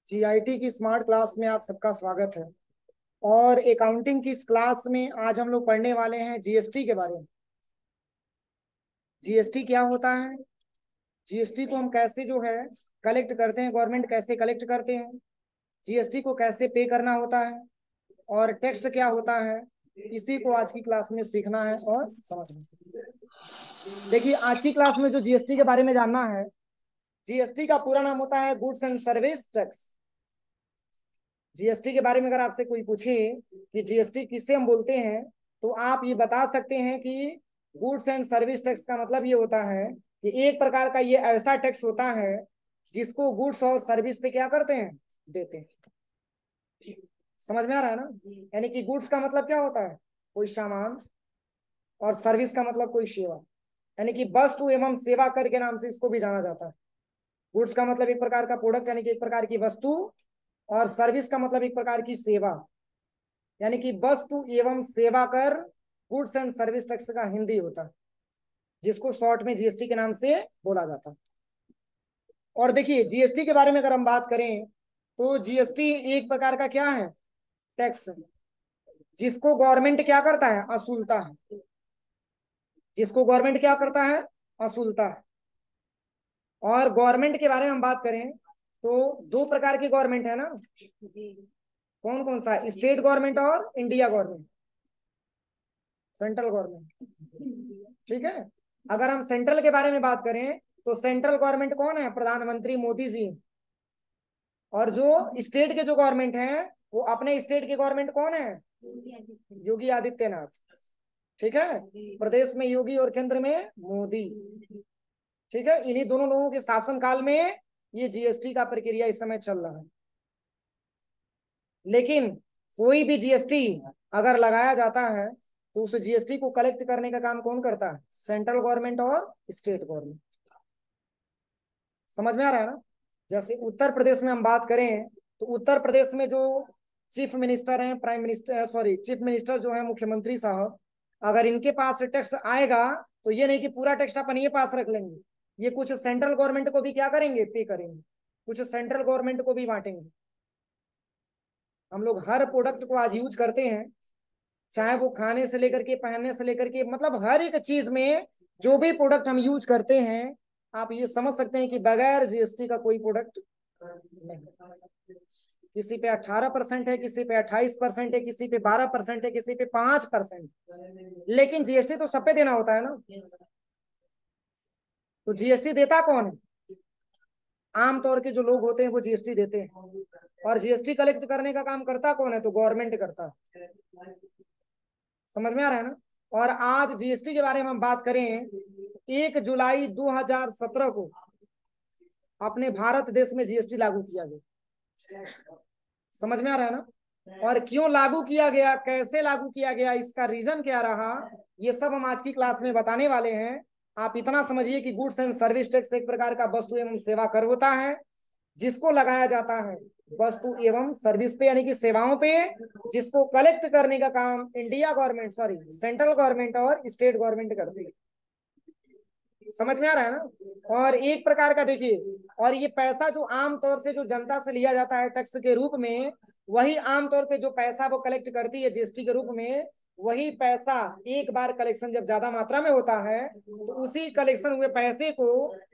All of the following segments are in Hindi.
जीआईटी की स्मार्ट क्लास में आप सबका स्वागत है। और अकाउंटिंग की इस क्लास में आज हम लोग पढ़ने वाले हैं जीएसटी के बारे में। जीएसटी क्या होता है, जीएसटी को हम कैसे जो है कलेक्ट करते हैं, गवर्नमेंट कैसे कलेक्ट करते हैं, जीएसटी को कैसे पे करना होता है और टैक्स क्या होता है, इसी को आज की क्लास में सीखना है और समझना है। देखिए, आज की क्लास में जो जीएसटी के बारे में जानना है, जीएसटी का पूरा नाम होता है goods and service tax. GST के बारे में अगर आपसे कोई पूछे कि जीएसटी किसे हम बोलते हैं, तो आप ये बता सकते हैं कि गुड्स एंड सर्विस टैक्स का मतलब ये होता है कि एक प्रकार का ये ऐसा टैक्स होता है जिसको गुड्स और सर्विस पे क्या करते हैं, देते हैं। समझ में आ रहा है ना? यानी कि गुड्स का मतलब क्या होता है, कोई सामान, और सर्विस का मतलब कोई सेवा, यानी कि वस्तु एवं सेवा कर के नाम से इसको भी जाना जाता है। गुड्स का मतलब एक प्रकार का प्रोडक्ट यानी कि एक प्रकार की वस्तु, और सर्विस का मतलब एक प्रकार की सेवा, यानी कि वस्तु एवं सेवा कर गुड्स एंड सर्विस टैक्स का हिंदी होता है, जिसको शॉर्ट में जीएसटी के नाम से बोला जाता है। और देखिए, जीएसटी के बारे में अगर हम बात करें तो जीएसटी एक प्रकार का क्या है, टैक्स, जिसको गवर्नमेंट क्या करता है, असूलता है। जिसको गवर्नमेंट क्या करता है, असूलता है। और गवर्नमेंट के बारे में हम बात करें तो दो प्रकार की गवर्नमेंट है ना, कौन कौन सा, स्टेट गवर्नमेंट और इंडिया गवर्नमेंट, सेंट्रल गवर्नमेंट। ठीक है, अगर हम सेंट्रल के बारे में बात करें तो सेंट्रल गवर्नमेंट कौन है, प्रधानमंत्री मोदी जी। और जो स्टेट के जो गवर्नमेंट है, वो अपने स्टेट के गवर्नमेंट कौन है, योगी आदित्यनाथ। ठीक है, प्रदेश में योगी और केंद्र में मोदी। ठीक है, इन्हीं दोनों लोगों के शासन काल में ये जीएसटी का प्रक्रिया इस समय चल रहा है। लेकिन कोई भी जीएसटी अगर लगाया जाता है तो उस जीएसटी को कलेक्ट करने का काम कौन करता है, सेंट्रल गवर्नमेंट और स्टेट गवर्नमेंट। समझ में आ रहा है ना? जैसे उत्तर प्रदेश में हम बात करें तो उत्तर प्रदेश में जो चीफ मिनिस्टर हैं, prime minister, sorry, chief minister जो है, मुख्यमंत्री साहब, अगर इनके पास टैक्स आएगा तो ये नहीं कि पूरा टैक्स अपन ये पास रख लेंगे, ये कुछ सेंट्रल गवर्नमेंट को भी क्या करेंगे, पे करेंगे, कुछ सेंट्रल गवर्नमेंट को भी बांटेंगे। हम लोग हर प्रोडक्ट को आज यूज करते हैं, चाहे वो खाने से लेकर के पहनने से लेकर के, मतलब हर एक चीज में जो भी प्रोडक्ट हम यूज करते हैं, आप ये समझ सकते हैं कि बगैर जीएसटी का कोई प्रोडक्ट नहीं। किसी पे 18% है, किसी पे 28% है, किसी पे 12% है, किसी पे 5%, लेकिन जीएसटी तो सब पे देना होता है ना। तो जीएसटी देता कौन है, आमतौर के जो लोग होते हैं वो जीएसटी देते हैं। और जीएसटी कलेक्ट करने का काम करता कौन है, तो गवर्नमेंट करता है। समझ में आ रहा है ना? और आज जीएसटी के बारे में हम बात करें, 1 जुलाई 2017 को अपने भारत देश में जीएसटी लागू किया गया। समझ में आ रहा है ना? और क्यों लागू किया गया, कैसे लागू किया गया, इसका रीजन क्या रहा, ये सब हम आज की क्लास में बताने वाले हैं। आप इतना समझिए कि गुड्स एंड सर्विस टैक्स एक प्रकार का वस्तु एवं सेवा कर होता है, जिसको लगाया जाता है वस्तु एवं सर्विस पे, यानी कि सेवाओं पे, जिसको कलेक्ट करने का काम India government, sorry, central government और स्टेट गवर्नमेंट करती है। समझ में आ रहा है ना? और एक प्रकार का देखिए, और ये पैसा जो आमतौर से जो जनता से लिया जाता है टैक्स के रूप में, वही आमतौर पे जो पैसा वो कलेक्ट करती है जीएसटी के रूप में, वही पैसा एक बार कलेक्शन जब ज्यादा मात्रा में होता है तो उसी कलेक्शन हुए पैसे को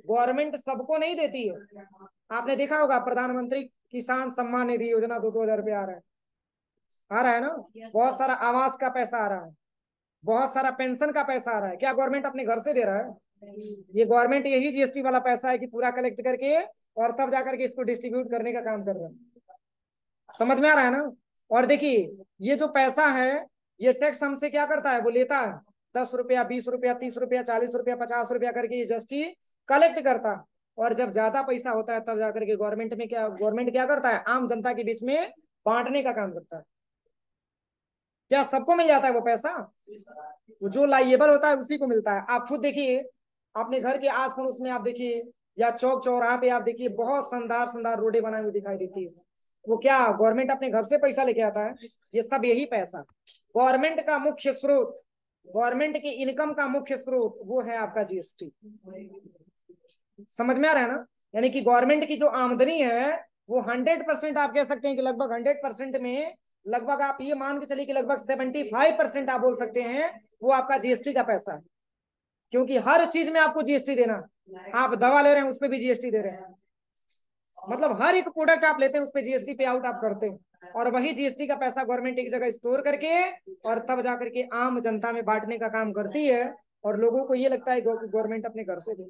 गवर्नमेंट सबको नहीं देती है। आपने देखा होगा प्रधानमंत्री किसान सम्मान निधि योजना 2-2 हजार रुपये आ रहा है ना, बहुत सारा आवास का पैसा आ रहा है, बहुत सारा पेंशन का पैसा आ रहा है। क्या गवर्नमेंट अपने घर से दे रहा है? ये गवर्नमेंट यही जीएसटी वाला पैसा है कि पूरा कलेक्ट करके और तब जाकर के इसको डिस्ट्रीब्यूट करने का काम कर रहा है। समझ में आ रहा है ना? और देखिए, ये जो पैसा है, ये टैक्स हमसे क्या करता है, वो लेता है 10 रुपया, 20 रुपया, 30 रुपया, 40 रुपया, 50 रुपया करके ये जीएसटी कलेक्ट करता है। और जब ज्यादा पैसा होता है तब जाकर के गवर्नमेंट क्या करता है, आम जनता के बीच में बांटने का काम करता है। क्या सबको मिल जाता है वो पैसा? वो जो लाइएबल होता है उसी को मिलता है। आप खुद देखिए, अपने घर के आस पड़ोस में आप देखिए, या चौक चौराहा पे आप देखिए, बहुत शानदार शानदार रोडें बनाई हुई दिखाई देती है। वो क्या गवर्नमेंट अपने घर से पैसा लेके आता है? ये सब यही पैसा, गवर्नमेंट का मुख्य स्रोत, गवर्नमेंट की इनकम का मुख्य स्रोत वो है आपका जीएसटी। समझ में आ रहा है ना? यानी कि गवर्नमेंट की जो आमदनी है वो 100% आप कह सकते हैं कि लगभग 100% में लगभग आप ये मान के चलिए कि लगभग 75% आप बोल सकते हैं वो आपका जीएसटी का पैसा है। क्योंकि हर चीज में आपको जीएसटी देना, आप दवा ले रहे हैं उस पर भी जीएसटी दे रहे हैं, मतलब हर एक प्रोडक्ट आप लेते हैं उस पर जीएसटी पे आउट आप करते हैं, और वही जीएसटी का पैसा गवर्नमेंट एक जगह स्टोर करके और तब जाकर के आम जनता में बांटने का काम करती है, और लोगों को ये लगता है गवर्नमेंट अपने घर से दे।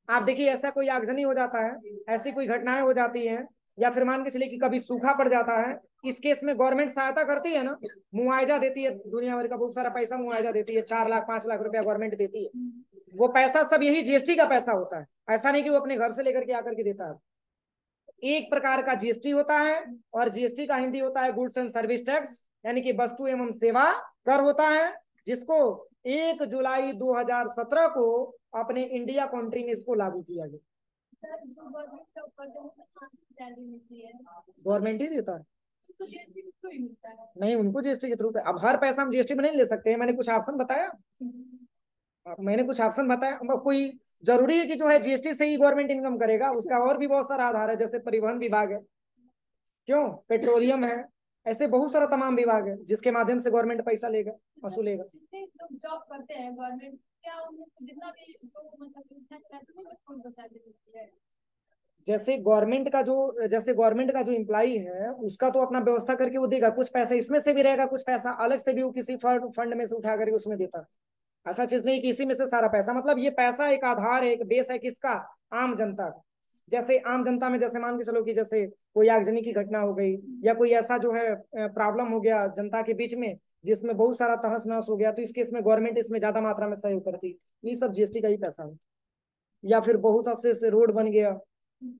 आप देखिए ऐसा कोई आगजनी हो जाता है, ऐसी कोई घटनाएं हो जाती हैं, या फिर मान के चलिए कि कभी सूखा पड़ जाता है, इस केस में गवर्नमेंट सहायता करती है ना, मुआवजा देती है, दुनिया भर का बहुत सारा पैसा मुआवजा देती है, 4 लाख 5 लाख रुपया गवर्नमेंट देती है। वो पैसा सब यही जीएसटी का पैसा होता है, ऐसा नहीं कि वो अपने घर से लेकर के आकर के देता है। एक प्रकार का जीएसटी होता है, और जीएसटी का हिंदी होता है गुड्स एंड सर्विस टैक्स, यानी कि वस्तु एवं सेवा कर होता है, जिसको 1 जुलाई 2017 को अपने इंडिया कंट्री में इसको लागू किया गया। गवर्नमेंट ही देता है, नहीं उनको जीएसटी के थ्रू पे। अब हर पैसा हम जीएसटी में नहीं ले सकते हैं, मैंने कुछ ऑप्शन बताया, अब कोई जरूरी है कि जो है जीएसटी से ही गवर्नमेंट इनकम करेगा, उसका और भी बहुत सारा आधार है, जैसे परिवहन विभाग है, क्यों, पेट्रोलियम है, ऐसे बहुत सारा तमाम विभाग है जिसके माध्यम से गवर्नमेंट पैसा लेगा, वसूलेगा। लोग जॉब करते हैं गवर्नमेंट, क्या उनको जितना भी मतलब जैसे गवर्नमेंट का जो एम्प्लॉई है उसका तो अपना व्यवस्था करके वो देगा, कुछ पैसा इसमें से भी रहेगा, कुछ पैसा अलग से भी वो किसी फंड में से उठा करके उसमें देता। ऐसा चीज नहीं कि इसी में से सारा पैसा, मतलब ये पैसा एक आधार है, एक बेस है किसका, आम जनता का। जैसे आम जनता में जैसे मान के चलो कि जैसे कोई आगजनी की घटना हो गई, या कोई ऐसा जो है प्रॉब्लम हो गया जनता के बीच में जिसमें बहुत सारा तहस नहस हो गया, तो इस केस में गवर्नमेंट इसमें ज्यादा मात्रा में सहयोग करती, ये सब जीएसटी का ही पैसा है। या फिर बहुत अच्छे से रोड बन गया,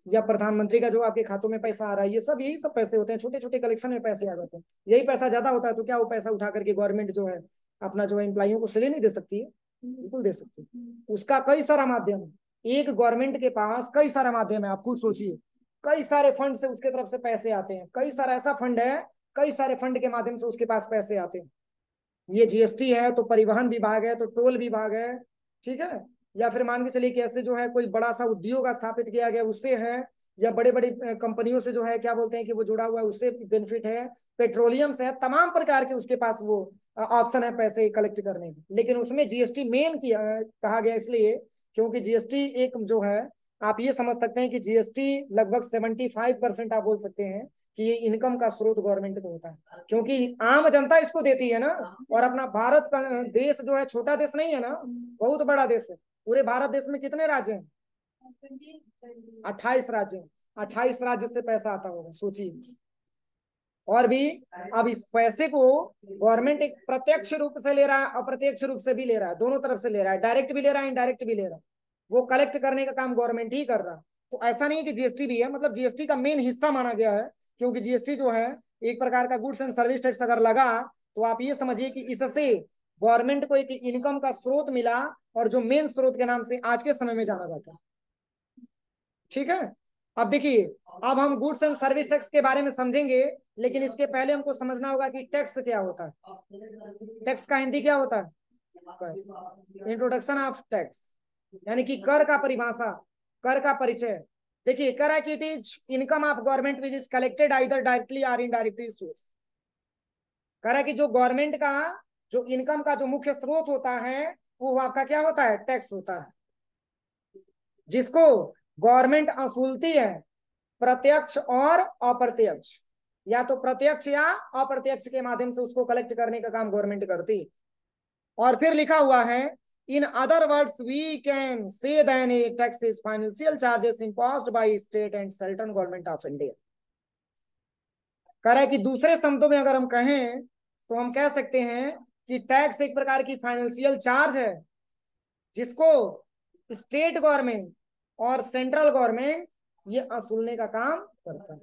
या प्रधानमंत्री का जो आपके खातों में पैसा आ रहा है, ये सब यही सब पैसे होते हैं, छोटे छोटे कलेक्शन में पैसे आ जाते हैं। यही पैसा ज्यादा होता है तो क्या वो पैसा उठा करके गवर्नमेंट जो है अपना जो है एम्प्लॉइयों को सैलरी नहीं दे सकती है, बिल्कुल दे सकती है। उसका कई सारा माध्यम है, एक गवर्नमेंट के पास कई सारा माध्यम है, आप खुद सोचिए, कई सारे फंड से उसके तरफ से पैसे आते हैं, कई सारा ऐसा फंड है, कई सारे फंड के माध्यम से उसके पास पैसे आते हैं। ये जीएसटी है तो परिवहन विभाग है तो टोल विभाग है, ठीक है, या फिर मान के चलिए कि ऐसे जो है कोई बड़ा सा उद्योग स्थापित किया गया उससे है, या बड़े बड़ी कंपनियों से जो है क्या बोलते हैं कि वो जुड़ा हुआ है उससे बेनिफिट है, पेट्रोलियम से है, तमाम प्रकार के उसके पास वो ऑप्शन है पैसे कलेक्ट करने के। लेकिन उसमें जीएसटी मेन किया कहा गया इसलिए क्योंकि जीएसटी एक जो है, आप ये समझ सकते हैं कि जीएसटी लगभग 75% आप बोल सकते हैं कि ये इनकम का स्रोत गवर्नमेंट को होता है, क्योंकि आम जनता इसको देती है ना। और अपना भारत का देश जो है छोटा देश नहीं है ना, बहुत बड़ा देश है। पूरे भारत देश में कितने राज्य हैं? 28 राज्य हैं, 28 राज्य से पैसा आता होगा, सोचिए। और भी अब इस पैसे को गवर्नमेंट एक प्रत्यक्ष रूप से ले रहा है, अप्रत्यक्ष रूप से भी ले रहा है, दोनों तरफ से ले रहा है, डायरेक्ट भी ले रहा है, इनडायरेक्ट भी ले रहा है। वो कलेक्ट करने का काम गवर्नमेंट ही कर रहा है। तो ऐसा नहीं है कि जीएसटी भी है, मतलब जीएसटी का मेन हिस्सा माना गया है, क्योंकि जीएसटी जो है एक प्रकार का गुड्स एंड सर्विस टैक्स अगर लगा तो आप ये समझिए कि इससे गवर्नमेंट को एक इनकम का स्रोत मिला, और जो मेन स्रोत के नाम से आज के समय में जाना जाता है। ठीक है, अब देखिए, अब हम गुड्स एंड सर्विस टैक्स के बारे में समझेंगे, लेकिन इसके पहले हमको समझना होगा कि टैक्स क्या होता है, टैक्स का हिंदी क्या होता है, इंट्रोडक्शन ऑफ टैक्स, यानी कि कर का परिभाषा, कर का परिचय। देखिए, कर है कि it is income of government which is collected either directly और इनडायरेक्टली सोर्स। कर है कि जो गवर्नमेंट का जो इनकम का जो मुख्य स्रोत होता है वो आपका क्या होता है, टैक्स होता है, जिसको गवर्नमेंट वसूलती है प्रत्यक्ष और अप्रत्यक्ष, या तो प्रत्यक्ष या अप्रत्यक्ष के माध्यम से उसको कलेक्ट करने का काम गवर्नमेंट करती है। और फिर लिखा हुआ है, in other words we can say then a tax is financial charges imposed by state and central government of India. कह रहा है कि दूसरे शब्दों में अगर हम कहें तो हम कह सकते हैं कि टैक्स एक प्रकार की फाइनेंशियल चार्ज है जिसको स्टेट गवर्नमेंट और सेंट्रल गवर्नमेंट ये वसूलने का काम करता है।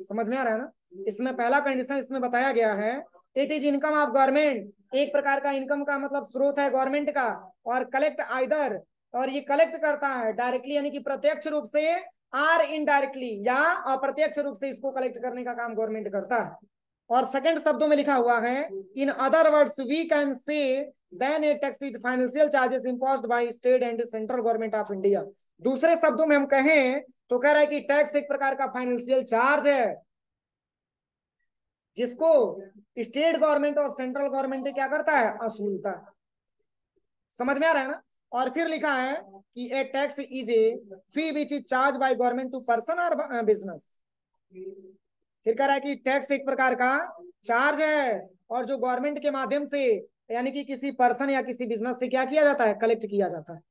समझ में आ रहा है ना? इसमें पहला कंडीशन इसमें बताया गया है, it is income of government, एक प्रकार का इनकम का मतलब स्रोत है गवर्नमेंट का, और कलेक्ट आइदर, और ये कलेक्ट करता है डायरेक्टली यानी कि प्रत्यक्ष रूप से, आर इनडायरेक्टली या अप्रत्यक्ष रूप से इसको कलेक्ट करने का काम गवर्नमेंट करता है। और सेकंड शब्दों में लिखा हुआ है in other words we can say then a tax is financial charges imposed by state and central government of India. दूसरे शब्दों में हम कहें तो कह रहा है कि टैक्स एक प्रकार का फाइनेंशियल चार्ज है जिसको स्टेट गवर्नमेंट और सेंट्रल गवर्नमेंट क्या करता है, असूलता है। समझ में आ रहा है ना। और फिर लिखा है कि a tax is a fee which is charge by government to person और बिजनेस। फिर कह रहा है कि टैक्स एक प्रकार का चार्ज है और जो गवर्नमेंट के माध्यम से यानी कि किसी पर्सन या किसी बिजनेस से क्या किया जाता है, कलेक्ट किया जाता है।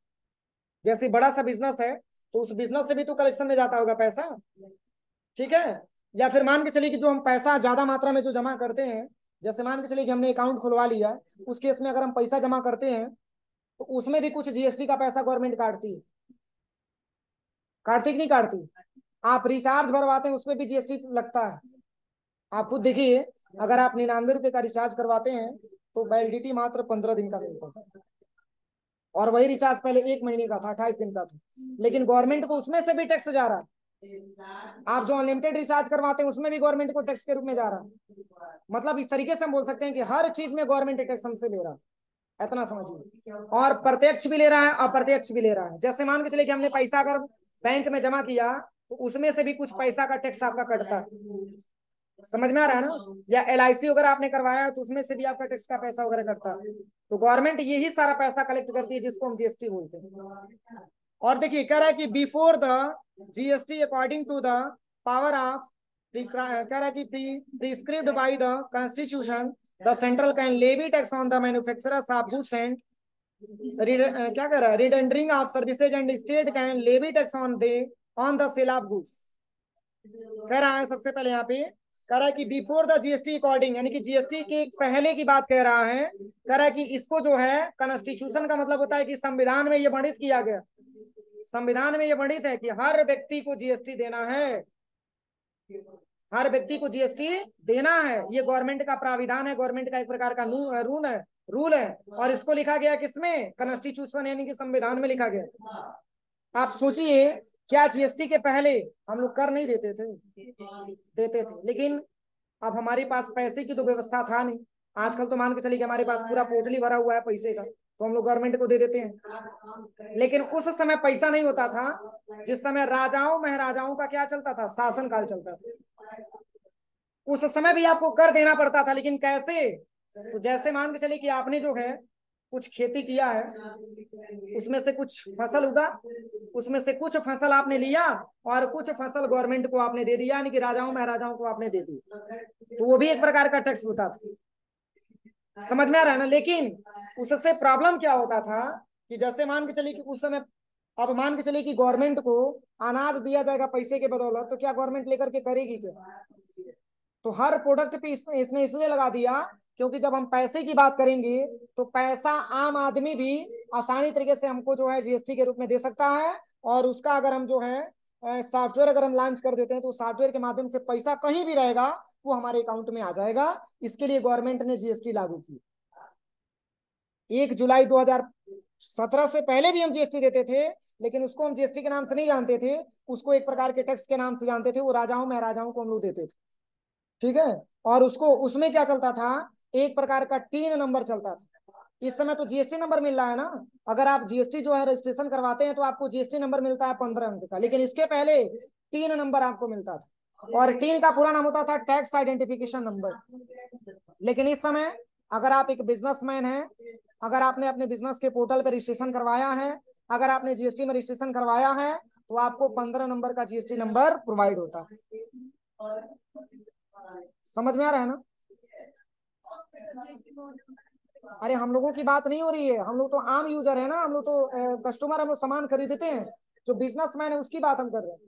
जैसे बड़ा सा बिजनेस है तो उस बिजनेस से भी तो कलेक्शन में जाता होगा पैसा, ठीक है। या फिर मान के चलिए कि जो हम पैसा ज्यादा मात्रा में जो जमा करते हैं, जैसे मान के चलिए कि हमने अकाउंट खुलवा लिया, उस केस में अगर हम पैसा जमा करते हैं तो उसमें भी कुछ जीएसटी का पैसा गवर्नमेंट काटती है, काटती कि नहीं काटती। आप रिचार्ज भरवाते हैं उसमें भी जीएसटी लगता है। आप खुद देखिए, अगर आप 99 रुपए का रिचार्ज करवाते हैं तो वैलिडिटी मात्र 15 दिन का मिलता है, और वही रिचार्ज पहले 1 महीने का था, 28 दिन का था, लेकिन गवर्नमेंट को उसमें से भी टैक्स जा रहा है। आप जो अनलिमिटेड रिचार्ज करवाते हैं उसमें भी गवर्नमेंट को टैक्स के रूप में जा रहा है। मतलब इस तरीके से हम बोल सकते हैं कि हर चीज में गवर्नमेंट टैक्स हमसे ले रहा है, इतना समझिए। और प्रत्यक्ष भी ले रहा है, अप्रत्यक्ष भी ले रहा है। जैसे मान के चलिए कि हमने पैसा अगर बैंक में जमा किया तो उसमें से भी कुछ पैसा का टैक्स आपका कटता है, समझ में आ रहा है ना। या एलआईसी वगैरह आपने करवाया तो उसमें से भी आपका टैक्स का पैसा वगैरह कटता है। तो गवर्नमेंट यही सारा पैसा कलेक्ट करती है जिसको हम जीएसटी बोलते हैं। और देखिए कह रहा है कि before the GST according to the power of, कह रहा है कि prescribed by the constitution the central can levy tax on the manufacturers of goods and क्या कह रहा है, rendering of services and state can levy tax on the sale of goods. कह रहा है सबसे पहले यहाँ पे कह रहा है कि बिफोर द जीएसटी अकॉर्डिंग, यानी कि जीएसटी के पहले की बात कह रहा है। कह रहा है कि इसको जो है कॉन्स्टिट्यूशन का मतलब होता है कि संविधान में ये वर्णित किया गया, संविधान में ये वर्णित है कि हर व्यक्ति को जीएसटी देना है, हर व्यक्ति को जीएसटी देना है। ये गवर्नमेंट का प्राविधान है, गवर्नमेंट का एक प्रकार का रूल है। और इसको लिखा गया किसमें, कॉन्स्टिट्यूशन यानी कि संविधान में लिखा गया। आप सोचिए क्या जीएसटी के पहले हम लोग कर नहीं देते थे, देते थे, लेकिन अब हमारे पास पैसे की तो व्यवस्था था नहीं। आजकल तो मान के चलिए कि हमारे पास पूरा पोटली भरा हुआ है पैसे का, तो हम लोग गवर्नमेंट को दे देते हैं। लेकिन उस समय पैसा नहीं होता था, जिस समय राजाओं महाराजाओं का क्या चलता था, शासन काल चलता था। उस समय भी आपको कर देना पड़ता था, लेकिन कैसे, तो जैसे मान के चलिए कि आपने जो है कुछ खेती किया है, उसमें से कुछ फसल उगा, उसमें से कुछ फसल आपने लिया और कुछ फसल गवर्नमेंट को आपने दे दिया, यानी कि राजाओं महाराजाओं को आपने दे दी, तो वो भी एक प्रकार का टैक्स होता था। समझ में आ रहा है ना। लेकिन उससे प्रॉब्लम क्या होता था कि जैसे मान के चलिए कि उस समय, अब मान के चलिए कि गवर्नमेंट को अनाज दिया जाएगा पैसे के बदौलत, तो क्या गवर्नमेंट लेकर के करेगी क्या। तो हर प्रोडक्ट पे इसने इसलिए लगा दिया क्योंकि जब हम पैसे की बात करेंगे तो पैसा आम आदमी भी आसानी तरीके से हमको जो है जीएसटी के रूप में दे सकता है। और उसका अगर हम जो है सॉफ्टवेयर अगर हम लॉन्च कर देते हैं तो सॉफ्टवेयर के माध्यम से पैसा कहीं भी रहेगा वो हमारे अकाउंट में आ जाएगा। इसके लिए गवर्नमेंट ने जीएसटी लागू की। 1 जुलाई 2017 से पहले भी हम जीएसटी देते थे, लेकिन उसको हम जीएसटी के नाम से नहीं जानते थे, उसको एक प्रकार के टैक्स के नाम से जानते थे। वो राजाओं महाराजाओं को हम लोग देते थे, ठीक है। और उसको उसमें क्या चलता था, एक प्रकार का 3 नंबर चलता था। इस समय तो जीएसटी नंबर मिल रहा है ना, अगर आप जीएसटी जो है रजिस्ट्रेशन करवाते हैं तो आपको जीएसटी नंबर मिलता है 15 अंक का, लेकिन इसके पहले 3 नंबर आपको मिलता था। और 3 का पूरा नाम होता था टैक्स आइडेंटिफिकेशन नंबर। लेकिन इस समय अगर आप एक बिजनेसमैन हैं, अगर आपने अपने बिजनेस के पोर्टल पर रजिस्ट्रेशन करवाया है, अगर आपने जीएसटी में रजिस्ट्रेशन करवाया है, तो आपको 15 नंबर का जीएसटी नंबर प्रोवाइड होता है। समझ में आ रहा है ना। अरे हम लोगों की बात नहीं हो रही है, हम लोग तो आम यूजर है ना, हम लोग तो कस्टमर, हम लोग सामान खरीदते हैं। जो बिजनेसमैन है उसकी बात हम कर रहे हैं।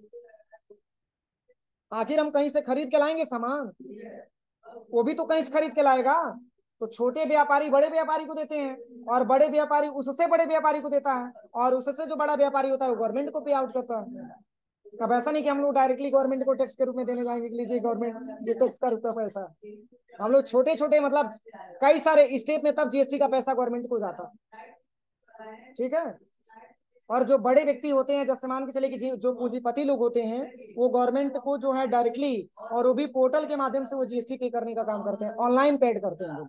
आखिर हम कहीं से खरीद के लाएंगे सामान, वो भी तो कहीं से खरीद के लाएगा। तो छोटे व्यापारी बड़े व्यापारी को देते हैं, और बड़े व्यापारी उससे बड़े व्यापारी को देता है, और उससे जो बड़ा व्यापारी होता है वो गवर्नमेंट को पे आउट करता है। अब ऐसा नहीं कि हम लोग डायरेक्टली गवर्नमेंट को टैक्स के रूप में देने जाएंगे कि लीजिए गवर्नमेंट ये टैक्स का रुपया पैसा। हम लोग छोटे छोटे मतलब कई सारे स्टेप में तब जीएसटी का पैसा गवर्नमेंट को जाता, ठीक है। और जो बड़े व्यक्ति होते हैं, जैसे मान के चले कि जो पूंजीपति लोग होते हैं, वो गवर्नमेंट को जो है डायरेक्टली और वो भी पोर्टल के माध्यम से वो जीएसटी पे करने का काम करते हैं, ऑनलाइन पेड करते हैं लोग।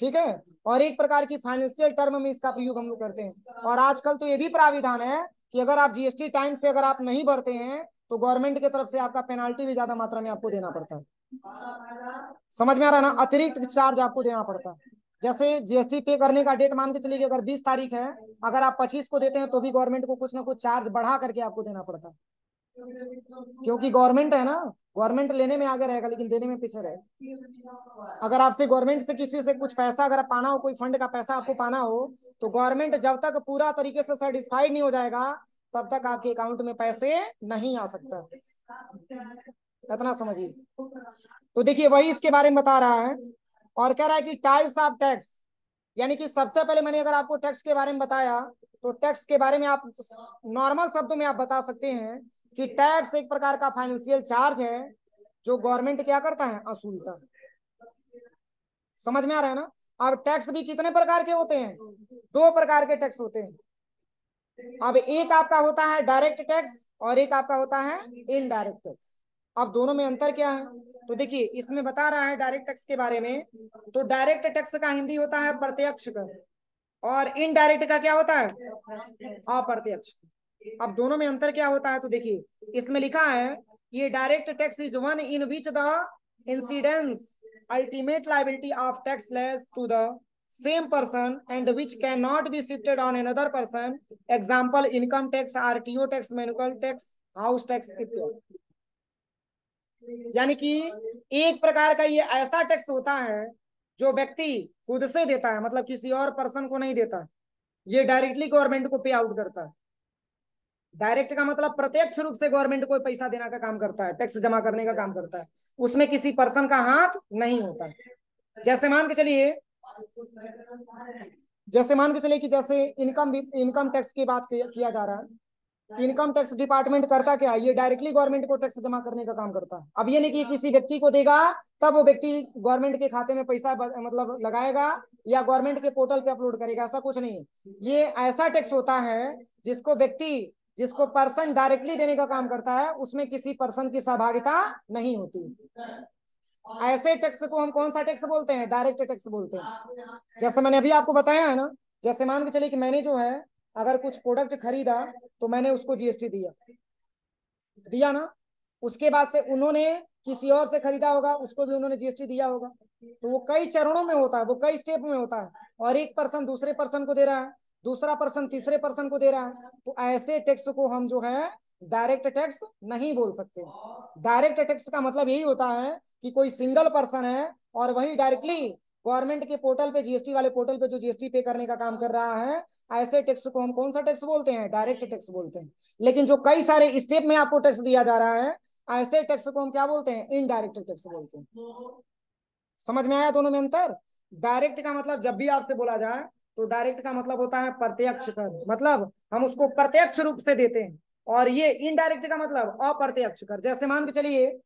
ठीक है, और एक प्रकार की फाइनेंशियल टर्म में इसका प्रयोग हम लोग करते हैं। और आजकल तो ये भी प्राविधान है कि अगर आप जीएसटी टाइम से अगर आप नहीं भरते हैं तो गवर्नमेंट की तरफ से आपका पेनाल्टी भी ज्यादा मात्रा में आपको देना पड़ता है। समझ में आ रहा है ना, अतिरिक्त चार्ज आपको देना पड़ता है। जैसे जीएसटी पे करने का डेट मान के चलिए अगर 20 तारीख है, अगर आप 25 को देते हैं तो भी गवर्नमेंट को कुछ ना कुछ चार्ज बढ़ा करके आपको देना पड़ता है, क्योंकि गवर्नमेंट है ना, गवर्नमेंट लेने में आगे रहेगा लेकिन देने में पीछे रहेगा। अगर आपसे गवर्नमेंट से किसी से कुछ पैसा अगर पाना हो, कोई फंड का पैसा आपको पाना हो, तो गवर्नमेंट जब तक पूरा तरीके से सेटिस्फाइड नहीं हो जाएगा तब तक आपके अकाउंट में पैसे नहीं आ सकता। इतना समझिए। तो देखिए वही इसके बारे में बता रहा है और कह रहा है कि टाइप्स ऑफ टैक्स, यानी कि सबसे पहले मैंने अगर आपको टैक्स के बारे में बताया तो टैक्स के बारे में आप नॉर्मल शब्दों में आप बता सकते हैं कि टैक्स एक प्रकार का फाइनेंशियल चार्ज है जो गवर्नमेंट क्या करता है, वसूलता है। समझ में आ रहा है ना। अब टैक्स भी कितने प्रकार के होते हैं, 2 प्रकार के टैक्स होते हैं। अब एक आपका होता है डायरेक्ट टैक्स और एक आपका होता है इनडायरेक्ट टैक्स। अब दोनों में अंतर क्या है, तो देखिए इसमें बता रहा है डायरेक्ट टैक्स के बारे में। तो डायरेक्ट टैक्स का हिंदी होता है प्रत्यक्ष कर और इनडायरेक्ट का क्या होता है, अप्रत्यक्ष। अब दोनों में अंतर क्या होता है, तो देखिए इसमें लिखा है ये direct tax is one in which the incidence ultimate liability of tax lies to the same person and which cannot be shifted on another person, example income tax, RTO tax, manual tax, house tax इत्यादि। यानी कि एक प्रकार का ये ऐसा टैक्स होता है जो व्यक्ति खुद से देता है, मतलब किसी और पर्सन को नहीं देता, ये डायरेक्टली गवर्नमेंट को पे आउट करता है। डायरेक्ट का मतलब प्रत्यक्ष रूप से गवर्नमेंट को पैसा देने का काम करता है, टैक्स जमा करने का काम करता है, उसमें किसी पर्सन का हाथ नहीं होता। जैसे मान के चलिए कि जैसे इनकम टैक्स की बात किया जा रहा है, इनकम टैक्स डिपार्टमेंट करता क्या है, ये डायरेक्टली गवर्नमेंट को टैक्स जमा करने का काम करता है। अब ये नहीं कि किसी व्यक्ति को देगा तब वो व्यक्ति गवर्नमेंट के खाते में पैसा मतलब लगाएगा या गवर्नमेंट के पोर्टल पे अपलोड करेगा, ऐसा कुछ नहीं है। ये ऐसा टैक्स होता है जिसको पर्सन डायरेक्टली देने का काम करता है, उसमें किसी पर्सन की सहभागिता नहीं होती। ऐसे टैक्स को हम कौन सा टैक्स बोलते हैं, डायरेक्ट टैक्स बोलते हैं। जैसे मैंने अभी आपको बताया है ना, जैसे मान के चलिए कि मैंने जो है अगर कुछ प्रोडक्ट खरीदा तो मैंने उसको जीएसटी दिया ना, उसके बाद से उन्होंने किसी और से खरीदा होगा, उसको भी उन्होंने जीएसटी दिया होगा। तो वो कई चरणों में होता है, वो कई स्टेप में होता है, और एक पर्सन दूसरे पर्सन को दे रहा है, दूसरा पर्सन तीसरे पर्सन को दे रहा है। तो ऐसे टैक्स को हम जो है डायरेक्ट टैक्स नहीं बोल सकते। डायरेक्ट टैक्स का मतलब यही होता है कि कोई सिंगल पर्सन है और वही डायरेक्टली गवर्नमेंट के पोर्टल पे, जीएसटी वाले पोर्टल पे जो जीएसटी पे करने का काम कर रहा है, ऐसे टैक्स को हम कौन सा टैक्स बोलते हैं, डायरेक्ट टैक्स बोलते हैं। लेकिन जो कई सारे स्टेप में आपको टैक्स दिया जा रहा है, ऐसे टैक्स को हम क्या बोलते हैं, इनडायरेक्ट टैक्स बोलते हैं। समझ में आया दोनों में अंतर। डायरेक्ट का मतलब जब भी आपसे बोला जाए तो डायरेक्ट का मतलब होता है प्रत्यक्ष कर, मतलब हम उसको प्रत्यक्ष रूप से देते हैं, और ये इनडायरेक्ट का मतलब अप्रत्यक्ष कर। जैसे मान के चलिए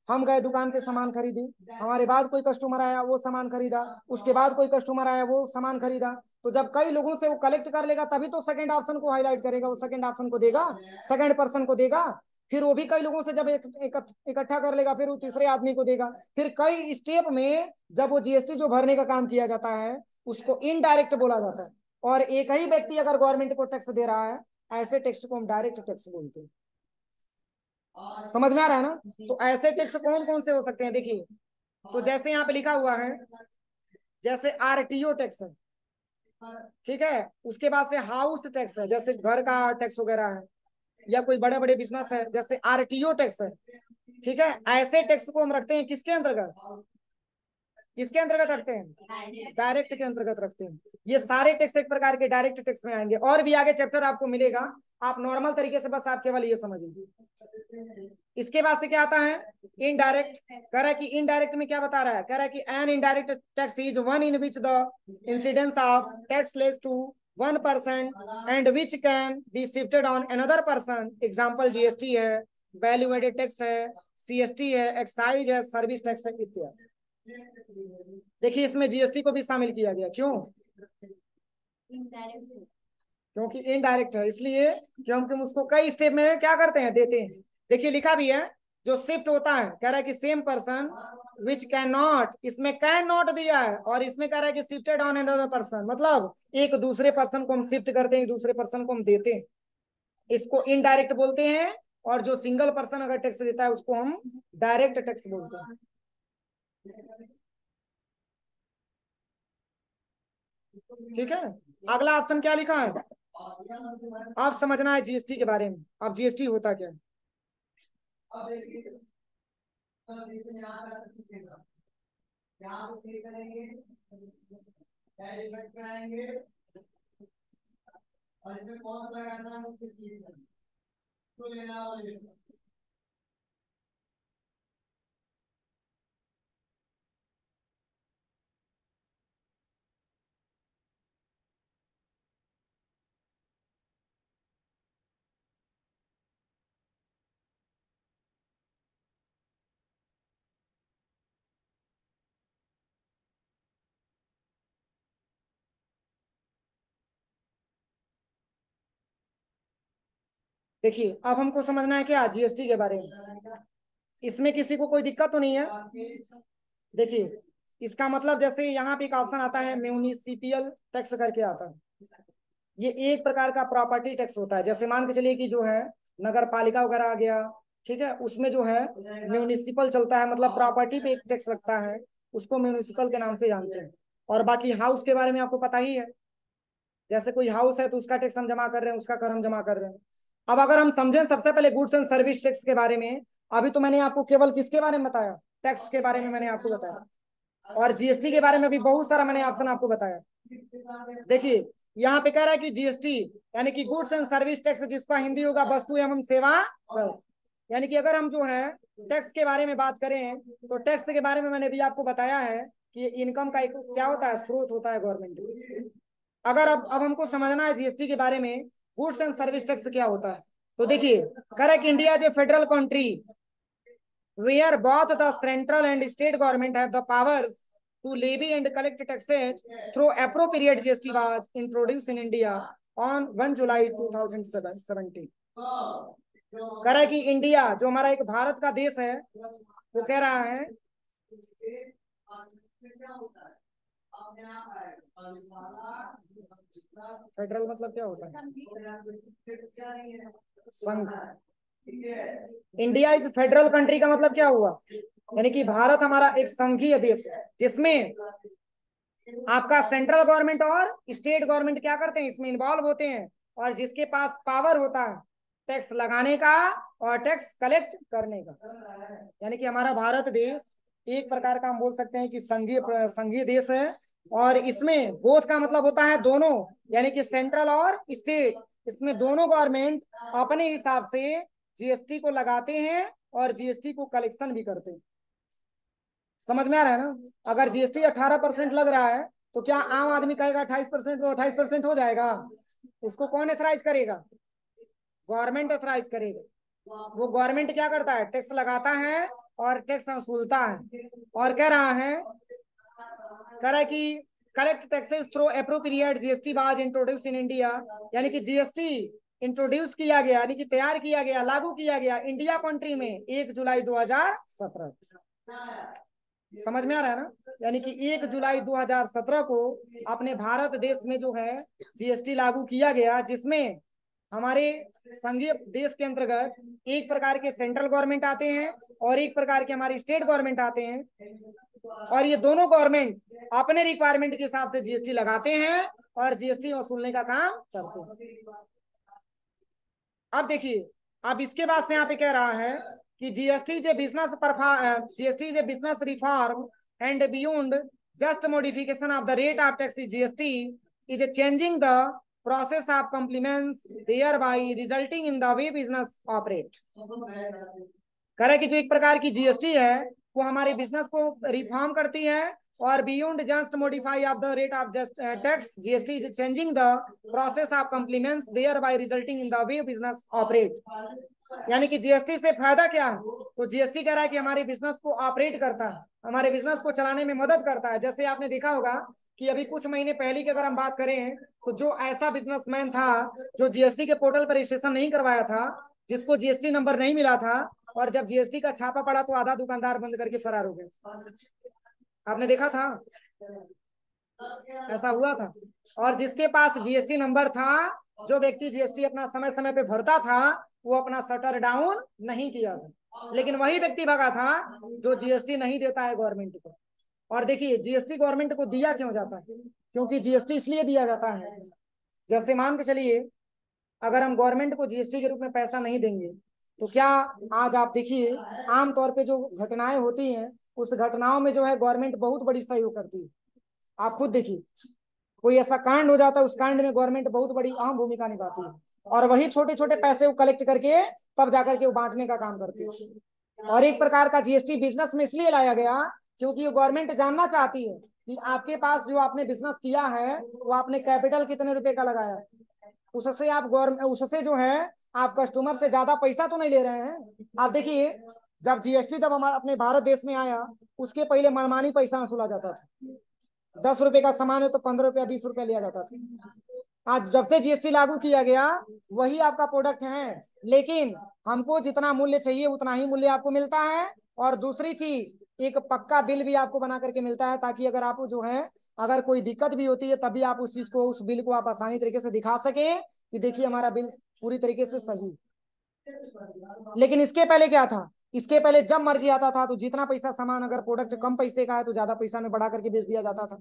हम गए दुकान पे सामान खरीदे, हमारे बाद कोई कस्टमर आया वो सामान खरीदा, उसके बाद कोई कस्टमर आया वो सामान खरीदा, तो जब कई लोगों से वो कलेक्ट कर लेगा तभी तो सेकंड ऑप्शन को हाईलाइट करेगा, वो सेकंड ऑप्शन को देगा, सेकंड पर्सन को देगा। फिर वो भी कई लोगों से जब इकट्ठा कर लेगा फिर वो तीसरे आदमी को देगा। फिर कई स्टेप में जब वो जीएसटी जो भरने का काम किया जाता है उसको इनडायरेक्ट बोला जाता है। और एक ही व्यक्ति अगर गवर्नमेंट को टैक्स दे रहा है, ऐसे टैक्स को हम डायरेक्ट टैक्स बोलते हैं। समझ में आ रहा है ना। तो ऐसे टैक्स कौन कौन से हो सकते हैं, देखिए तो जैसे यहाँ पे लिखा हुआ है, जैसे आरटीओ टैक्स है, ठीक है, उसके बाद से हाउस टैक्स है, जैसे घर का टैक्स वगैरह है, या कोई बड़े बड़े बिजनेस है, जैसे आरटीओ टैक्स है। ठीक है, ऐसे टैक्स को हम रखते हैं किसके अंतर्गत, किसके अंतर्गत रखते हैं, डायरेक्ट के अंतर्गत रखते हैं। ये सारे टैक्स एक प्रकार के डायरेक्ट टैक्स में आएंगे, और भी आगे चैप्टर आपको मिलेगा, आप नॉर्मल तरीके से बस आप केवल ये समझिए। इसके बाद से क्या आता है, इनडायरेक्ट। कह रहा है कि इनडायरेक्ट में क्या बता रहा है, कह रहा है कि an indirect tax is one in which the incidence of tax lies to 1% and which can be shifted on another person, example GST है, वैल्यू एडेड टैक्स है, सीएसटी है, एक्साइज है, सर्विस टैक्स है इत्यादि। देखिए इसमें जीएसटी को भी शामिल किया गया, क्यों, क्योंकि इनडायरेक्ट है, इसलिए क्योंकि हम उसको कई स्टेप में क्या करते हैं, देते हैं। देखिए लिखा भी है, जो शिफ्ट होता है, कह रहा है कि same person which can not, इसमें कैन नॉट दिया है, और इसमें कह रहा है कि शिफ्टेड ऑन अनदर पर्सन, मतलब एक दूसरे पर्सन को हम शिफ्ट करते हैं, एक दूसरे पर्सन को हम देते हैं, इसको इनडायरेक्ट बोलते हैं। और जो सिंगल पर्सन अगर टैक्स देता है उसको हम डायरेक्ट टैक्स बोलते हैं। ठीक है, अगला ऑप्शन क्या लिखा है, आप समझना है जीएसटी के बारे में। अब जीएसटी होता क्या है, देखिए अब हमको समझना है क्या जीएसटी के बारे में, इसमें किसी को कोई दिक्कत तो नहीं है। देखिए इसका मतलब जैसे यहाँ पे एक ऑप्शन आता है म्यूनिसिपल टैक्स करके आता है, ये एक प्रकार का प्रॉपर्टी टैक्स होता है। जैसे मान के चलिए कि जो है नगर पालिका वगैरह आ गया, ठीक है, उसमें जो है म्यूनिसिपल चलता है, मतलब प्रॉपर्टी पे एक टैक्स लगता है, उसको म्यूनिसिपल के नाम से जानते हैं। और बाकी हाउस के बारे में आपको पता ही है, जैसे कोई हाउस है तो उसका टैक्स हम जमा कर रहे हैं, उसका कर हम जमा कर रहे हैं। अब अगर हम समझें सबसे पहले गुड्स एंड सर्विस टैक्स के बारे में, अभी तो मैंने आपको केवल किसके बारे में बताया, टैक्स के बारे में मैंने आपको बताया, और जीएसटी के बारे में भी बहुत सारा मैंने ऑप्शन आपको बताया। देखिए यहाँ पे कह रहा है कि जीएसटी यानी कि गुड्स एंड सर्विस टैक्स, जिसका हिंदी होगा वस्तु एवं सेवा कर। यानी कि अगर हम जो है टैक्स के बारे में बात करें तो टैक्स के बारे में मैंने भी आपको बताया है कि इनकम का एक क्या होता है, स्रोत होता है गवर्नमेंट। अगर अब हमको समझना है जीएसटी के बारे में, गुड्स एंड सर्विस टैक्स क्या होता है, तो देखिए कह रहा है कि India is a federal country where both the central and state government have the powers to levy and collect taxes through appropriate GST was introduced in India on 1 July 2017। कह रहा है कि इंडिया जो हमारा एक भारत का देश है, वो कह रहा है फेडरल मतलब क्या होता है, संघ। इंडिया इज फेडरल कंट्री का मतलब क्या हुआ, यानी कि भारत हमारा एक संघीय देश है, जिसमें आपका सेंट्रल गवर्नमेंट और स्टेट गवर्नमेंट क्या करते हैं, इसमें इन्वॉल्व होते हैं, और जिसके पास पावर होता है टैक्स लगाने का और टैक्स कलेक्ट करने का। यानी कि हमारा भारत देश एक प्रकार का हम बोल सकते हैं कि संघीय देश है, और इसमें बोथ का मतलब होता है दोनों, यानी कि सेंट्रल और स्टेट, इसमें दोनों गवर्नमेंट अपने हिसाब से जीएसटी को लगाते हैं और जीएसटी को कलेक्शन भी करते हैं। समझ में आ रहा है ना, अगर जीएसटी 18% लग रहा है तो क्या आम आदमी कहेगा 28%, तो 28% हो जाएगा, उसको कौन एथराइज करेगा, गवर्नमेंट एथराइज करेगा। वो गवर्नमेंट क्या करता है, टैक्स लगाता है और टैक्स वसूलता है। और कह रहा है कि collect taxes through appropriate GST was introduce in India, यानी कि जीएसटी इंट्रोड्यूस किया गया, यानी कि तैयार किया गया, लागू किया गया इंडिया कंट्री में 1 जुलाई 2017। समझ में आ रहा है ना, यानी कि 1 जुलाई 2017 को अपने भारत देश में जो है जीएसटी लागू किया गया, जिसमें हमारे संघीय देश के अंतर्गत एक प्रकार के सेंट्रल गवर्नमेंट आते हैं और एक प्रकार के हमारे स्टेट गवर्नमेंट आते हैं, और ये दोनों गवर्नमेंट अपने रिक्वायरमेंट के हिसाब से जीएसटी लगाते हैं और जीएसटी वसूलने का काम करते हैं। अब देखिए, अब इसके बाद से यहाँ पे कह रहा है कि GST is a business reform and beyond just modification of the rate of tax, GST is a changing the process of complements thereby resulting in the way business operate। कह रहा है कि जो एक प्रकार की जीएसटी है वो हमारे बिजनेस को रिफॉर्म करती है, और beyond just modify of the rate of just tax, GST is changing the process of compliments thereby resulting in the way business operate. यानी कि जीएसटी से फायदा क्या है? तो जीएसटी कह रहा है कि हमारे बिजनेस को ऑपरेट करता है, हमारे बिजनेस को चलाने में मदद करता है। जैसे आपने देखा होगा कि अभी कुछ महीने पहले की अगर हम बात करें तो जो ऐसा बिजनेसमैन था जो जीएसटी के पोर्टल पर रजिस्ट्रेशन नहीं करवाया था, जिसको जीएसटी नंबर नहीं मिला था, और जब जीएसटी का छापा पड़ा तो आधा दुकानदार बंद करके फरार हो गए। आपने देखा था, ऐसा हुआ था। और जिसके पास जीएसटी नंबर था, जो व्यक्ति जीएसटी अपना समय समय पे भरता था, वो अपना शटर डाउन नहीं किया था। लेकिन वही व्यक्ति भगा था जो जीएसटी नहीं देता है गवर्नमेंट को। और देखिए जीएसटी गवर्नमेंट को दिया क्यों जाता है? क्योंकि जीएसटी इसलिए दिया जाता है, जैसे मान के चलिए अगर हम गवर्नमेंट को जीएसटी के रूप में पैसा नहीं देंगे तो क्या, आज आप देखिए आमतौर पे जो घटनाएं होती हैं उस घटनाओं में जो है गवर्नमेंट बहुत बड़ी सहयोग करती है। आप खुद देखिए, कोई ऐसा कांड हो जाता है, उस कांड में गवर्नमेंट बहुत बड़ी अहम भूमिका निभाती है, और वही छोटे छोटे पैसे वो कलेक्ट करके तब जाकर के वो बांटने का काम करती है। और एक प्रकार का जीएसटी बिजनेस में इसलिए लाया गया क्योंकि ये गवर्नमेंट जानना चाहती है कि आपके पास जो आपने बिजनेस किया है वो आपने कैपिटल कितने रुपए का लगाया, उससे आप गवर्नमेंट उससे जो है आप कस्टमर से ज्यादा पैसा तो नहीं ले रहे हैं। आप देखिए जब जीएसटी जब हमारे अपने भारत देश में आया, उसके पहले मनमानी पैसा वसूला जाता था। 10 रुपए का सामान है तो 15 रुपया 20 रुपया लिया जाता था। आज जब से जीएसटी लागू किया गया वही आपका प्रोडक्ट है, लेकिन हमको जितना मूल्य चाहिए उतना ही मूल्य आपको मिलता है। और दूसरी चीज, एक पक्का बिल भी आपको बना करके मिलता है, ताकि अगर आप जो है अगर कोई दिक्कत भी होती है तभी आप उस चीज को, उस बिल को आप आसानी तरीके से दिखा सके कि देखिए हमारा बिल पूरी तरीके से सही। लेकिन इसके पहले क्या था? इसके पहले जब मर्जी आता था तो जितना पैसा सामान, अगर प्रोडक्ट कम पैसे का है तो ज्यादा पैसा में बढ़ा करके बेच दिया जाता था,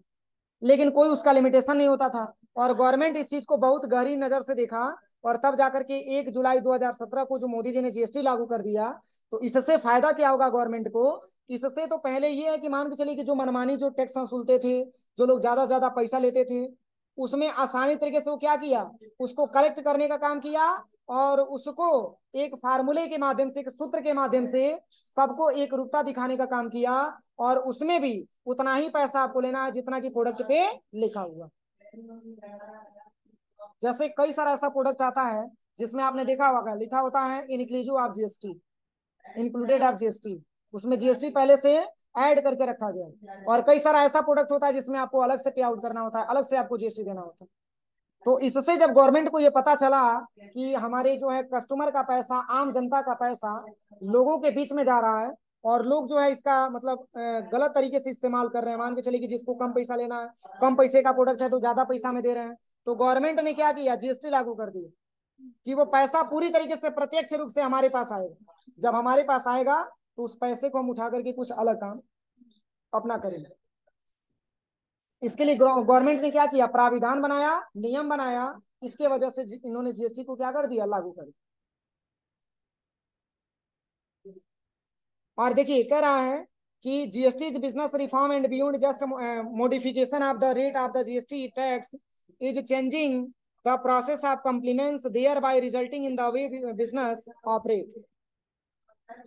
लेकिन कोई उसका लिमिटेशन नहीं होता था। और गवर्नमेंट इस चीज को बहुत गहरी नजर से देखा, और तब जाकर के 1 जुलाई 2017 को जो मोदी जी ने जीएसटी लागू कर दिया, तो इससे फायदा क्या होगा गवर्नमेंट को? इससे तो पहले ये है कि मान के चलिए कि जो मनमानी जो टैक्स वसूलते थे, जो लोग ज्यादा ज्यादा पैसा लेते थे, उसमें आसानी तरीके से वो क्या किया, उसको कलेक्ट करने का काम किया, और उसको एक फार्मूले के माध्यम से, एक सूत्र के माध्यम से सबको एक रूपता दिखाने का काम किया, और उसमें भी उतना ही पैसा आपको लेना है जितना कि प्रोडक्ट पे लिखा हुआ। जैसे कई सारा ऐसा प्रोडक्ट आता है जिसमें आपने देखा होगा लिखा होता है inclusive of GST, included of GST, उसमें जीएसटी पहले से ऐड करके रखा गया। और कई सारा ऐसा प्रोडक्ट होता है जिसमें आपको अलग से पे आउट करना होता है, अलग से आपको जीएसटी देना होता है। तो इससे जब गवर्नमेंट को ये पता चला कि हमारे जो है कस्टमर का पैसा, आम जनता का पैसा लोगों के बीच में जा रहा है, और लोग जो है इसका मतलब गलत तरीके से इस्तेमाल कर रहे हैं, मान के चलिए कि जिसको कम पैसा लेना है, कम पैसे का प्रोडक्ट है तो ज्यादा पैसा में दे रहे हैं, तो गवर्नमेंट ने क्या किया, जीएसटी लागू कर दी कि वो पैसा पूरी तरीके से प्रत्यक्ष रूप से हमारे पास आएगा। जब हमारे पास आएगा तो उस पैसे को हम उठा करके कुछ अलग काम अपना करेंगे। इसके लिए गवर्नमेंट ने क्या किया, प्राविधान बनाया, नियम बनाया, इसके वजह से इन्होंने जीएसटी को क्या कर दिया, लागू कर दिया। और देखिए कह रहा है कि GST is business reform and beyond just modification of the rate of the GST tax is changing the process of compliments thereby resulting in the way business operate.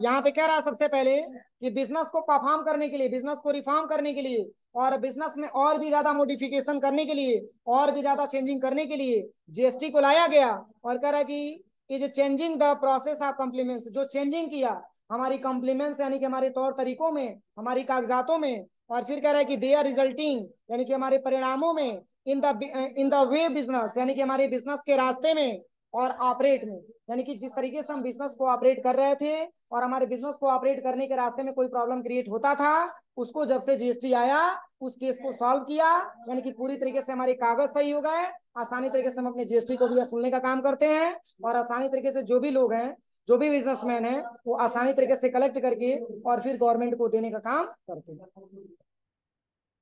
यहाँ पे कह रहा है सबसे पहले कि बिजनेस को परफॉर्म करने के लिए, बिजनेस को रिफॉर्म करने के लिए, और बिजनेस में और भी ज्यादा मॉडिफिकेशन करने के लिए, और भी ज्यादा चेंजिंग करने के लिए जीएसटी को लाया गया। और कह रहा है कि is changing the process of compliments, जो चेंजिंग किया हमारी कम्प्लीमेंट्स यानी कि हमारे तौर तरीकों में, हमारी कागजातों में। और फिर कह रहा है कि दे आर रिजल्टिंग यानी कि हमारे परिणामों में, इन द वे बिजनेस यानी कि हमारे बिजनेस के रास्ते में, और ऑपरेट में यानी कि जिस तरीके से हम बिजनेस को ऑपरेट कर रहे थे और हमारे बिजनेस को ऑपरेट करने के रास्ते में कोई प्रॉब्लम क्रिएट होता था, उसको जब से जीएसटी आया उस केस को सॉल्व किया, यानी कि पूरी तरीके से हमारे कागज सही हो गए, आसानी तरीके से हम अपने जीएसटी को भी वसूलने का काम करते हैं, और आसानी तरीके से जो भी लोग हैं, जो भी बिजनेसमैन है, वो आसानी तरीके से कलेक्ट करके और फिर गवर्नमेंट को देने का काम करते हैं।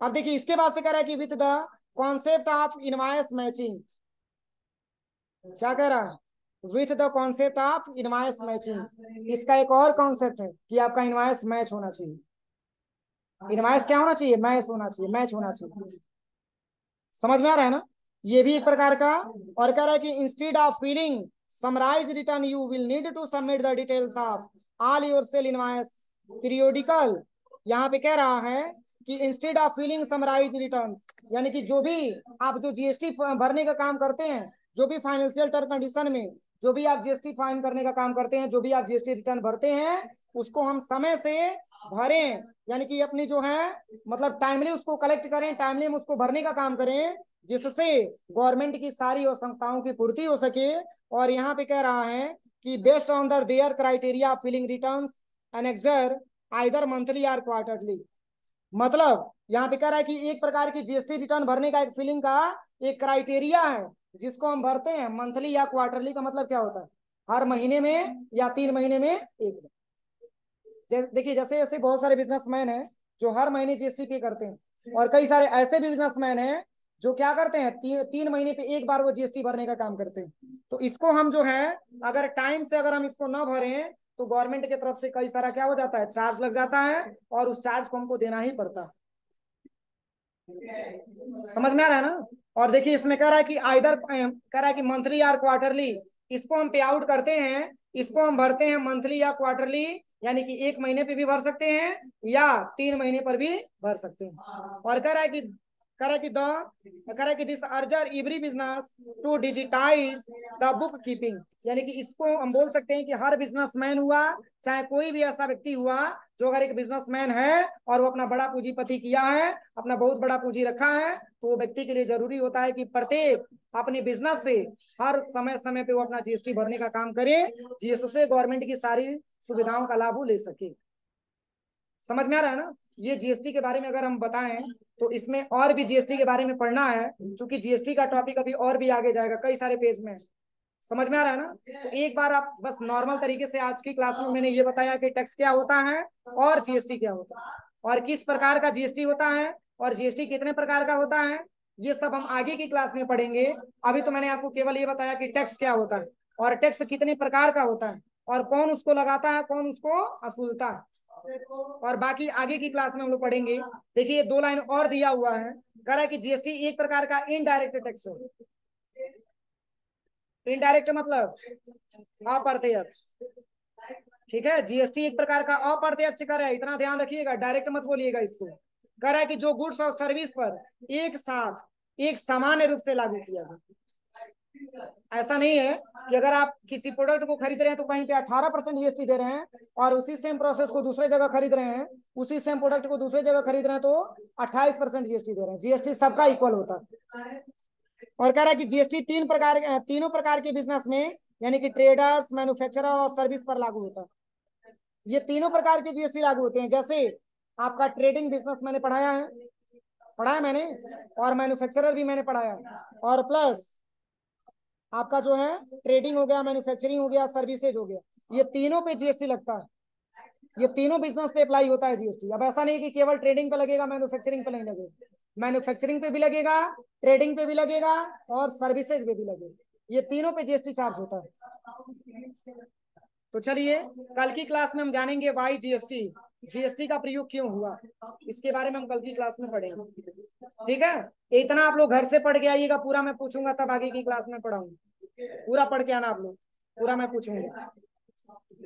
अब देखिए इसके बाद से कह रहा है कि with the concept of invoice matching, क्या कह रहा है, with the concept of invoice matching, इसका एक और कॉन्सेप्ट है कि आपका इनवॉइस मैच होना चाहिए। इनवॉइस क्या होना चाहिए, मैच होना चाहिए, मैच होना चाहिए। समझ में आ रहा है ना, ये भी एक प्रकार का। और कह रहा है कि instead of filling summarise return you will need to submit the details of all your sale invoice periodical. यहाँ पे कह रहा है कि instead of filling summarise returns, यानी कि जो भी आप जो जीएसटी भरने का काम करते हैं, जो भी फाइनेंशियल टर्म कंडीशन में जो भी आप जीएसटी फाइन करने का काम करते हैं, जो भी आप जीएसटी रिटर्न भरते हैं, उसको हम समय से भरें, यानी कि अपनी जो है मतलब टाइमली उसको कलेक्ट करें, टाइमली हम उसको भरने का काम करें, जिससे गवर्नमेंट की सारी आवश्यकताओं की पूर्ति हो सके। और यहाँ पे कह रहा है कि based on the their criteria filing returns and एक्सर आइदर मंथली और क्वार्टरली। मतलब यहाँ पे कह रहा है कि एक प्रकार की जीएसटी रिटर्न भरने का एक फिलिंग का एक क्राइटेरिया है, जिसको हम भरते हैं मंथली या क्वार्टरली। का मतलब क्या होता है? हर महीने में या 3 महीने में एक बार। देखिए जैसे जैसे बहुत सारे बिजनेसमैन हैं जो हर महीने जीएसटी पे करते हैं, और कई सारे ऐसे भी बिजनेसमैन हैं जो क्या करते हैं 3 महीने पे एक बार वो जीएसटी भरने का काम करते हैं। तो इसको हम जो है अगर टाइम से अगर हम इसको ना भरें तो गवर्नमेंट की तरफ से कई सारा क्या हो जाता है, चार्ज लग जाता है, और उस चार्ज को हमको देना ही पड़ता है। समझ में आ रहा है ना? और देखिए इसमें कह रहा है कि आइदर कह रहा है कि मंथली या क्वार्टरली, इसको हम पे आउट करते हैं, इसको हम भरते हैं मंथली या क्वार्टरली, यानी कि 1 महीने पे भी भर सकते हैं या 3 महीने पर भी भर सकते हैं। और कह रहा है कि this urges every business to digitize the book keeping, यानी कि इसको हम बोल सकते हैं कि हर बिजनेसमैन हुआ, चाहे कोई भी ऐसा व्यक्ति हुआ जो अगर एक बिजनेसमैन है और वो अपना बड़ा पूंजीपति किया है, अपना बहुत बड़ा पूंजी रखा है, तो वो व्यक्ति के लिए जरूरी होता है कि प्रत्येक अपने बिजनेस से हर समय समय पे वो अपना जीएसटी भरने का काम करे, जिससे गवर्नमेंट की सारी सुविधाओं का लाभ ले सके। समझ में आ रहा है ना? ये जीएसटी के बारे में अगर हम बताएं तो इसमें और भी जीएसटी के बारे में पढ़ना है, क्योंकि जीएसटी का टॉपिक अभी और भी आगे जाएगा कई सारे पेज में। समझ में आ रहा है ना? तो एक बार आप बस नॉर्मल तरीके से आज की क्लास में मैंने ये बताया कि टैक्स क्या होता है और जीएसटी क्या होता है और किस प्रकार का जीएसटी होता है और जीएसटी कितने प्रकार का होता है, ये सब हम आगे की क्लास में पढ़ेंगे। अभी तो मैंने आपको केवल ये बताया कि टैक्स क्या होता है और टैक्स कितने प्रकार का होता है और कौन उसको लगाता है, कौन उसको वसूलता है, और बाकी आगे की क्लास में हम लोग पढ़ेंगे। देखिए 2 लाइन और दिया हुआ है, कह रहा है कि जीएसटी एक प्रकार का इनडायरेक्ट टैक्स है। इनडायरेक्ट मतलब अप्रत्यक्ष, ठीक है। जीएसटी एक प्रकार का अप्रत्यक्ष कर है, इतना ध्यान रखिएगा, डायरेक्ट मत बोलिएगा इसको। कह रहा है कि जो गुड्स और सर्विस पर एक साथ एक सामान्य रूप से लागू किया गया। ऐसा नहीं है कि अगर आप किसी प्रोडक्ट को खरीद रहे हैं तो कहीं पे 18% जीएसटी दे रहे हैं और उसी सेम प्रोसेस को दूसरे जगह खरीद रहे हैं, उसी सेम प्रोडक्ट को दूसरे जगह खरीद रहे हैं तो 28% जीएसटी दे रहे हैं। जीएसटी सबका इक्वल होता है। और कह रहा है कि जीएसटी तीनों प्रकार के बिजनेस में, यानी कि ट्रेडर्स, मैन्युफैक्चरर और सर्विस पर लागू होता है। ये तीनों प्रकार के जीएसटी लागू होते हैं। जैसे आपका ट्रेडिंग बिजनेस मैंने पढ़ाया मैंने, और मैन्युफैक्चरर भी मैंने पढ़ाया, और प्लस आपका जो है ट्रेडिंग हो गया, मैन्युफैक्चरिंग हो गया, सर्विसेज हो गया, ये तीनों पे जीएसटी लगता है। ये तीनों बिजनेस पे अप्लाई होता है जीएसटी। अब ऐसा नहीं कि केवल ट्रेडिंग पे लगेगा, मैन्युफैक्चरिंग पे नहीं लगेगा, मैन्युफैक्चरिंग पे भी लगेगा, ट्रेडिंग पे भी लगेगा और सर्विसेज पे भी लगेगा। ये तीनों पे जीएसटी चार्ज होता है। तो चलिए कल की क्लास में हम जानेंगे वाई जीएसटी, जीएसटी का प्रयोग क्यों हुआ, इसके बारे में हम कल की क्लास में पढ़ेंगे। ठीक है, इतना आप लोग घर से पढ़ के आइएगा, पूरा मैं पूछूंगा तब आगे की क्लास में पढ़ाऊंगा। पूरा पढ़ के आना आप लोग, पूरा मैं पूछूंगा।